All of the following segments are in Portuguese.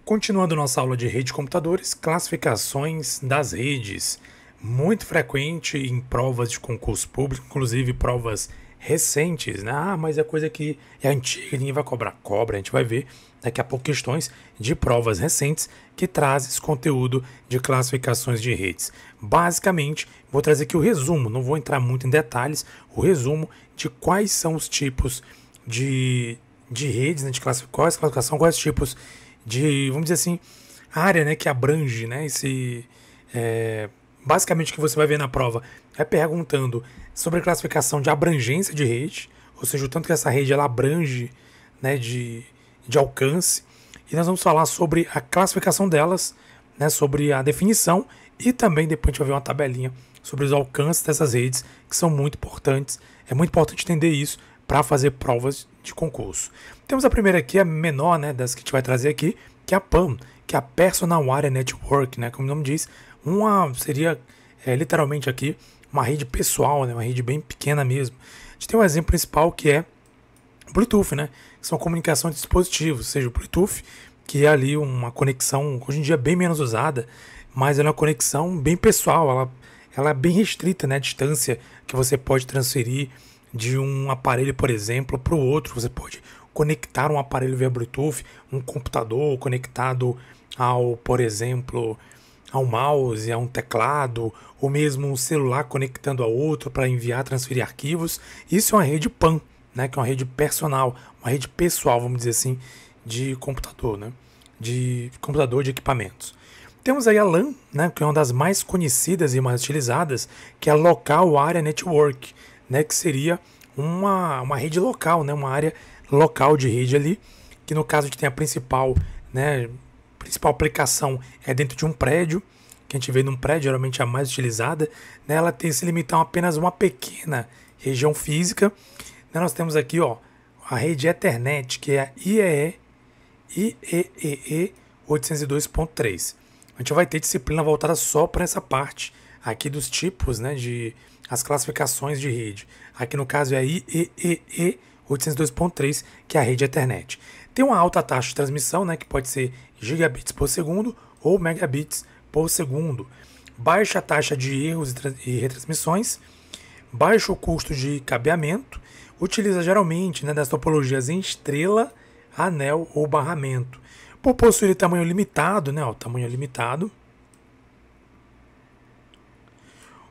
Continuando nossa aula de rede de computadores, classificações das redes. Muito frequente em provas de concurso público, inclusive provas recentes, né? Mas é coisa que é antiga, ninguém vai cobrar. Cobra, a gente vai ver daqui a pouco questões de provas recentes que trazem esse conteúdo de classificações de redes. Basicamente, vou trazer aqui o resumo, não vou entrar muito em detalhes, o resumo de quais são os tipos de redes, né, de classificação, quais tipos de, vamos dizer assim, área, né, que abrange, né, basicamente o que você vai ver na prova é perguntando sobre a classificação de abrangência de rede, ou seja, o tanto que essa rede ela abrange, né, de alcance, e nós vamos falar sobre a classificação delas, né, sobre a definição, e também depois a gente vai ver uma tabelinha sobre os alcances dessas redes, que são muito importantes. É muito importante entender isso para fazer provas de concurso. Temos a primeira aqui, a menor, né, das que a gente vai trazer aqui, que é a PAN, que é a Personal Area Network, né, como o nome diz, seria literalmente aqui uma rede pessoal, né, uma rede bem pequena mesmo. A gente tem um exemplo principal que é o Bluetooth, né, que são comunicação de dispositivos, ou seja, o Bluetooth, que é ali uma conexão, hoje em dia bem menos usada, mas ela é uma conexão bem pessoal, ela é bem restrita, né, a distância que você pode transferir de um aparelho, por exemplo, para o outro. Você pode conectar um aparelho via Bluetooth, um computador conectado ao, por exemplo, ao mouse, a um teclado, ou mesmo um celular conectando a outro para enviar, transferir arquivos. Isso é uma rede PAN, né, que é uma rede personal, uma rede pessoal, vamos dizer assim, de computador, né, de computador de equipamentos. Temos aí a LAN, né, que é uma das mais conhecidas e mais utilizadas, que é a Local Area Network, né, que seria uma rede local, né, uma área local de rede ali, que no caso a gente tem a principal, né, principal aplicação é dentro de um prédio, que a gente vê num prédio, geralmente a mais utilizada, né, ela tem se limitar a apenas uma pequena região física. Né, nós temos aqui a rede Ethernet, que é a IEEE 802.3. A gente vai ter disciplina voltada só para essa parte aqui dos tipos, né, de as classificações de rede. Aqui no caso é a IEEE 802.3, que é a rede Ethernet. Tem uma alta taxa de transmissão, né, que pode ser gigabits por segundo ou megabits por segundo. Baixa taxa de erros e retransmissões. Baixo custo de cabeamento. Utiliza geralmente, né, das topologias em estrela, anel ou barramento. Por possuir tamanho limitado, né, tamanho limitado,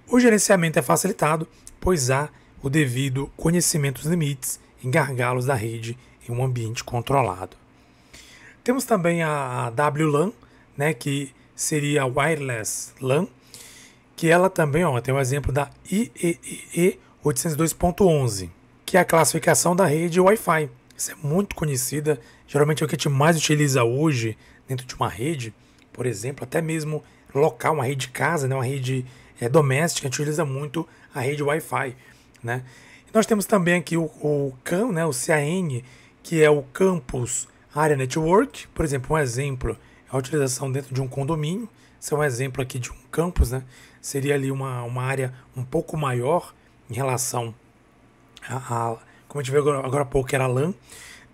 o gerenciamento é facilitado, pois há o devido conhecimento dos limites e gargalos da rede em um ambiente controlado. Temos também a WLAN, né, que seria a Wireless LAN, que ela também tem um exemplo da IEEE 802.11, que é a classificação da rede Wi-Fi. Isso é muito conhecida, geralmente é o que a gente mais utiliza hoje dentro de uma rede, por exemplo, até mesmo local, uma rede de casa, né, uma rede doméstica, a gente utiliza muito a rede Wi-Fi, né? E nós temos também aqui o CAN, né, o CAN, que é o Campus Area Network. Por exemplo, um exemplo é a utilização dentro de um condomínio. Esse é um exemplo aqui de um campus, né? Seria ali uma área um pouco maior em relação como a gente viu agora há pouco, que era a LAN.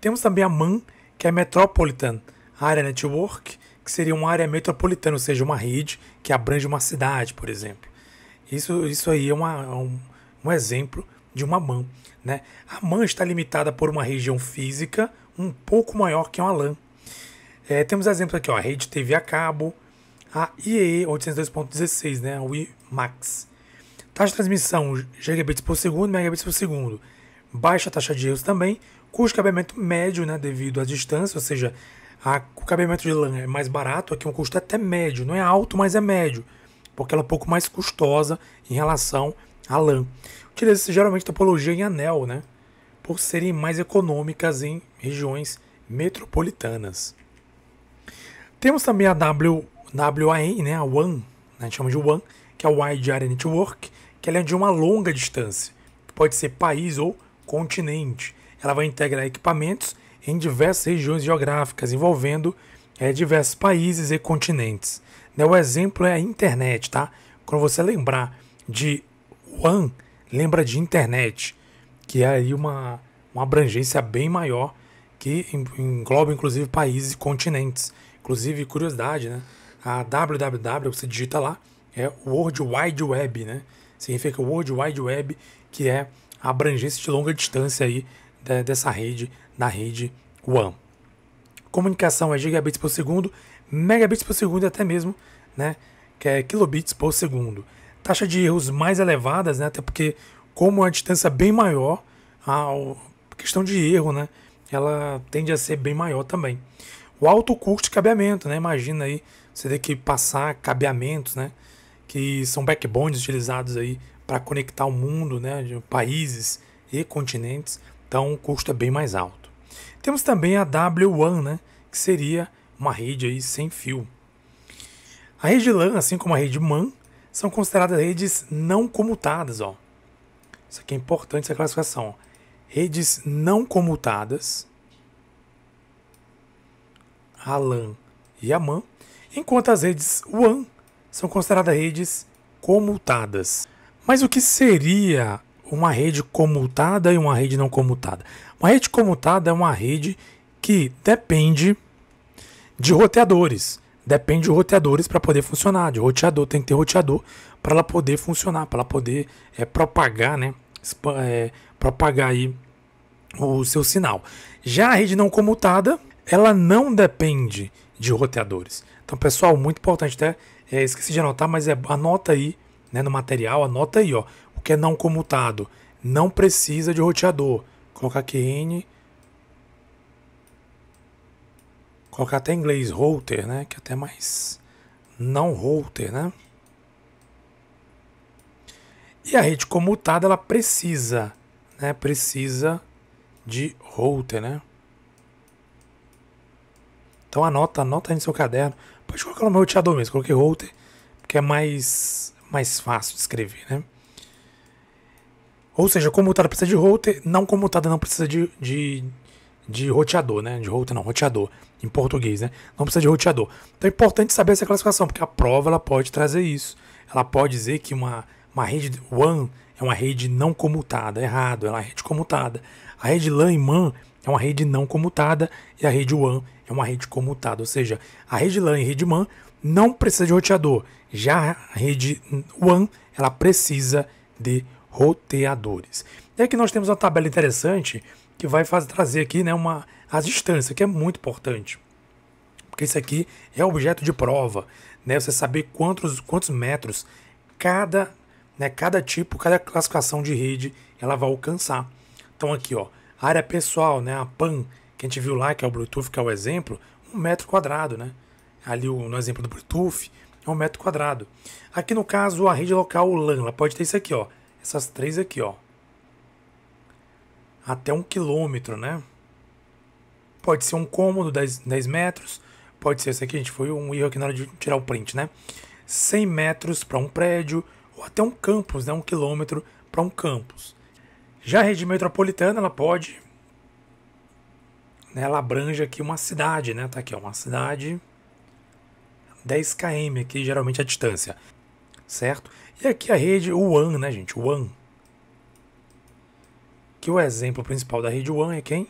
Temos também a MAN, que é Metropolitan Area Network, que seria uma área metropolitana, ou seja, uma rede que abrange uma cidade, por exemplo. Isso aí é um exemplo de uma MAN, né? A MAN está limitada por uma região física um pouco maior que uma LAN. Temos exemplos aqui, a rede TV a cabo, a IEEE 802.16, né? A WiMAX. Taxa de transmissão gigabits por segundo, megabits por segundo. Baixa taxa de erros também. Custo de cabeamento médio, né, devido à distância, ou seja, o cabeamento de LAN é mais barato, aqui um custo até médio, não é alto, mas é médio, porque ela é um pouco mais custosa em relação à LAN. Utiliza-se geralmente topologia em anel, né, por serem mais econômicas em regiões metropolitanas. Temos também a WAN, né, a WAN, né, a gente chama de WAN, que é o Wide Area Network, que ela é de uma longa distância, pode ser país ou continente. Ela vai integrar equipamentos em diversas regiões geográficas, envolvendo diversos países e continentes. Né, o exemplo é a internet, tá? Quando você lembrar de WAN, lembra de internet, que é aí uma abrangência bem maior, que engloba inclusive países e continentes. Inclusive, curiosidade, né? A www, você digita lá, é World Wide Web, né? Significa World Wide Web, que é a abrangência de longa distância aí dessa rede, da rede WAN. Comunicação é gigabits por segundo, megabits por segundo e até mesmo, né, que é kilobits por segundo. Taxa de erros mais elevadas, né, até porque como a distância é bem maior, a questão de erro, né, ela tende a ser bem maior também. O alto custo de cabeamento, né, imagina aí você ter que passar cabeamentos, né, que são backbones utilizados aí para conectar o mundo, né, de países e continentes, então o custo é bem mais alto. Temos também a WWAN, né, que seria uma rede aí sem fio. A rede LAN, assim como a rede MAN, são consideradas redes não comutadas. Ó. Isso aqui é importante, essa classificação. Ó. Redes não comutadas, a LAN e a MAN, enquanto as redes WAN são consideradas redes comutadas. Mas o que seria uma rede comutada e uma rede não comutada? Uma rede comutada é uma rede que depende de roteadores. Depende de roteadores para poder funcionar. De roteador, tem que ter roteador para ela poder funcionar, para ela poder propagar, né? Propagar aí o seu sinal. Já a rede não comutada, ela não depende de roteadores. Então, pessoal, muito importante, até esqueci de anotar, mas anota aí, né, no material, anota aí, ó, o que é não comutado. Não precisa de roteador. Colocar aqui N. Colocar até em inglês router, né? Que é até mais não router, né? E a rede comutada, ela precisa, né? Precisa de router, né? Então anota aí no seu caderno. Pode colocar no meu roteador mesmo. Coloquei router, porque é mais fácil de escrever, né? Ou seja, comutada precisa de router, não comutada não precisa de roteador, né? De router não, roteador, em português, né? Não precisa de roteador. Então é importante saber essa classificação, porque a prova ela pode trazer isso. Ela pode dizer que uma rede WAN é uma rede não comutada. Errado, ela é uma rede comutada. A rede LAN e MAN é uma rede não comutada e a rede WAN é uma rede comutada. Ou seja, a rede LAN e a rede MAN não precisa de roteador. Já a rede WAN, ela precisa de roteadores. E aqui nós temos uma tabela interessante que vai trazer aqui, né, as distâncias, que é muito importante. Porque isso aqui é objeto de prova, né, você saber quantos metros cada tipo, cada classificação de rede ela vai alcançar. Então aqui, ó, a área pessoal, né, a PAN, que a gente viu lá, que é o Bluetooth, que é o exemplo, 1 metro quadrado, né? Ali no exemplo do Bluetooth, é 1 metro quadrado. Aqui no caso, a rede local LAN, ela pode ter isso aqui, ó, essas três aqui, ó. Até 1 quilômetro, né? Pode ser um cômodo, 10 metros. Pode ser, esse aqui, gente, foi um erro aqui na hora de tirar o print, né? 100 metros para um prédio, ou até um campus, né? 1 quilômetro para um campus. Já a rede metropolitana, ela pode, né, ela abrange aqui uma cidade, né? Tá aqui, ó, uma cidade, 10 km aqui, geralmente a distância, certo? E aqui a rede WAN, né, gente? WAN. Que o exemplo principal da rede WAN é quem?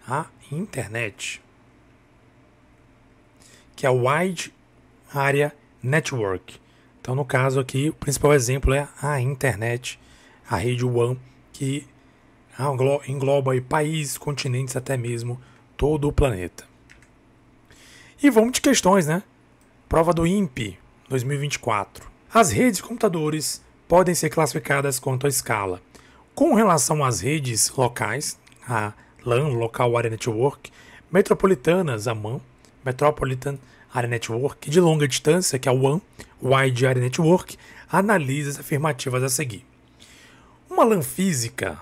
A internet. Que é a Wide Area Network. Então, no caso aqui, o principal exemplo é a internet, a rede WAN, que engloba aí países, continentes, até mesmo todo o planeta. E vamos de questões, né? Prova do INPE 2024. As redes de computadores podem ser classificadas quanto à escala. Com relação às redes locais, a LAN, Local Area Network, metropolitanas, a MAN, Metropolitan Area Network, de longa distância, que é a WAN, Wide Area Network, analise as afirmativas a seguir. Uma LAN física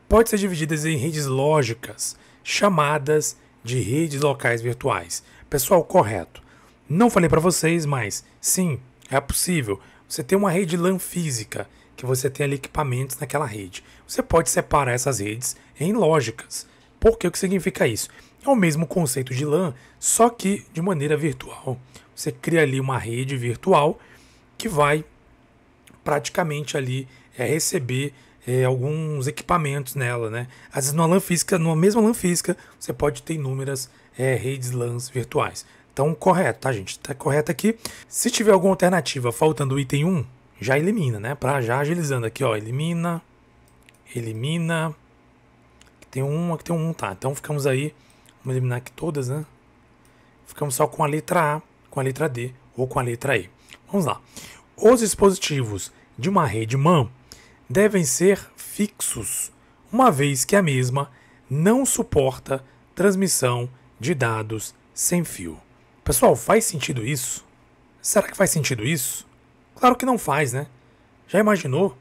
pode ser dividida em redes lógicas, chamadas de redes locais virtuais. Pessoal, correto. Não falei para vocês, mas sim, é possível. Você tem uma rede LAN física, que você tem ali equipamentos naquela rede. Você pode separar essas redes em lógicas. Por que? O que significa isso? É o mesmo conceito de LAN, só que de maneira virtual. Você cria ali uma rede virtual que vai praticamente ali receber alguns equipamentos nela, né? Às vezes numa mesma LAN física, você pode ter inúmeras redes LANs virtuais. Então, correto, tá, gente? Tá correto aqui. Se tiver alguma alternativa faltando o item 1, já elimina, né? Para já agilizando aqui, ó, elimina. Aqui tem um, tá. Então ficamos aí, vamos eliminar aqui todas, né? Ficamos só com a letra A, com a letra D ou com a letra E. Vamos lá. Os dispositivos de uma rede MAN devem ser fixos, uma vez que a mesma não suporta transmissão de dados sem fio. Pessoal, faz sentido isso? Será que faz sentido isso? Claro que não faz, né? Já imaginou?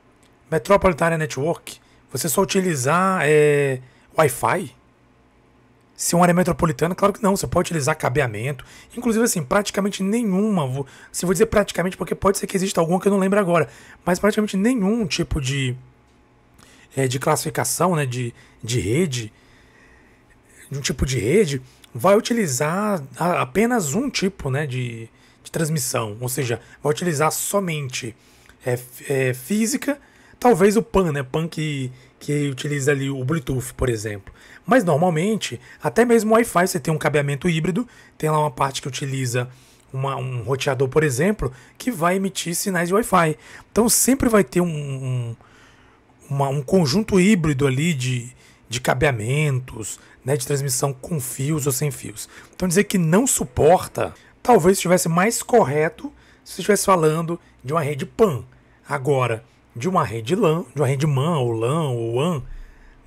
Metropolitan Area Network, você só utilizar Wi-Fi? Se uma área metropolitana, claro que não, você pode utilizar cabeamento, inclusive assim, praticamente nenhuma, se vou dizer praticamente porque pode ser que exista alguma que eu não lembro agora, mas praticamente nenhum tipo de classificação, né, de rede, de um tipo de rede, vai utilizar apenas um tipo, né, de transmissão, ou seja, vai utilizar somente física, talvez o PAN, né, PAN que utiliza ali o Bluetooth, por exemplo. Mas normalmente, até mesmo o Wi-Fi, você tem um cabeamento híbrido, tem lá uma parte que utiliza um roteador, por exemplo, que vai emitir sinais de Wi-Fi. Então sempre vai ter um conjunto híbrido ali de cabeamentos, né, de transmissão com fios ou sem fios. Então dizer que não suporta, talvez estivesse mais correto se estivesse falando de uma rede PAN. Agora, de uma rede LAN, de uma rede MAN ou LAN ou WAN,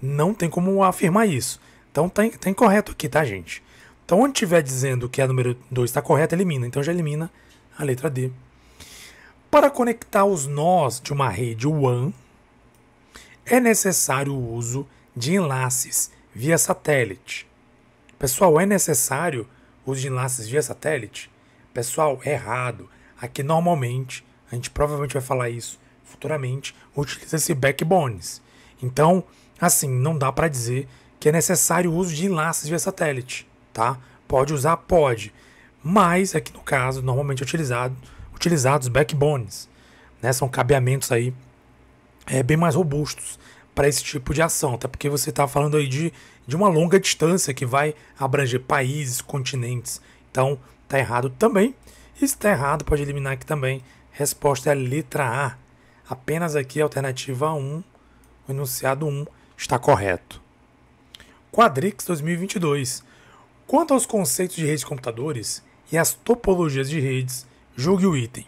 não tem como afirmar isso. Então tá incorreto aqui, tá, gente? Então onde estiver dizendo que a número 2 está correta, elimina. Então já elimina a letra D. Para conectar os nós de uma rede WAN, é necessário o uso de enlaces via satélite. Pessoal, é necessário o uso de enlaces via satélite? Pessoal, é errado. Aqui normalmente, a gente provavelmente vai falar isso futuramente, utiliza-se backbones. Então, assim, não dá para dizer que é necessário o uso de enlaces via satélite, tá? Pode usar? Pode. Mas, aqui no caso, normalmente utilizados backbones, né? São cabeamentos aí bem mais robustos para esse tipo de ação, até porque você está falando aí de uma longa distância que vai abranger países, continentes. Então, tá errado também. E se está errado, pode eliminar aqui também. Resposta é a letra A. Apenas aqui a alternativa 1, o enunciado 1, está correto. Quadrix 2022. Quanto aos conceitos de redes de computadores e as topologias de redes, julgue o item.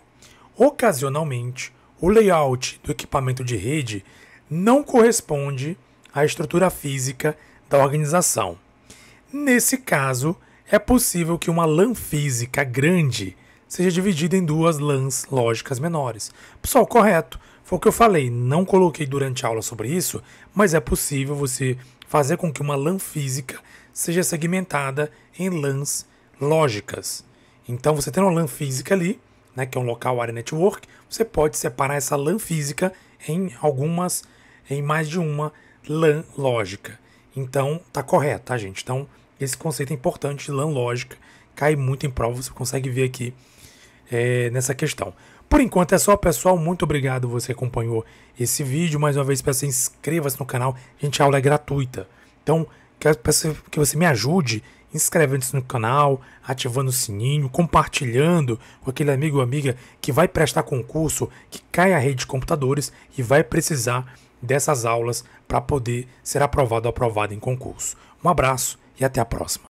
Ocasionalmente, o layout do equipamento de rede não corresponde à estrutura física da organização. Nesse caso, é possível que uma LAN física grande seja dividida em duas LANs lógicas menores. Pessoal, correto. Foi o que eu falei, não coloquei durante a aula sobre isso, mas é possível você fazer com que uma LAN física seja segmentada em LANs lógicas. Então, você tem uma LAN física ali, né, que é um local area network, você pode separar essa LAN física em mais de uma LAN lógica. Então, tá correto, tá, gente? Então, esse conceito é importante de LAN lógica, cai muito em prova, você consegue ver aqui nessa questão. Por enquanto é só, pessoal. Muito obrigado você que acompanhou esse vídeo. Mais uma vez, peço que você inscreva-se no canal. Gente, a aula é gratuita. Então, peço que você me ajude inscrevendo-se no canal, ativando o sininho, compartilhando com aquele amigo ou amiga que vai prestar concurso, que cai a rede de computadores e vai precisar dessas aulas para poder ser aprovado ou aprovado em concurso. Um abraço e até a próxima.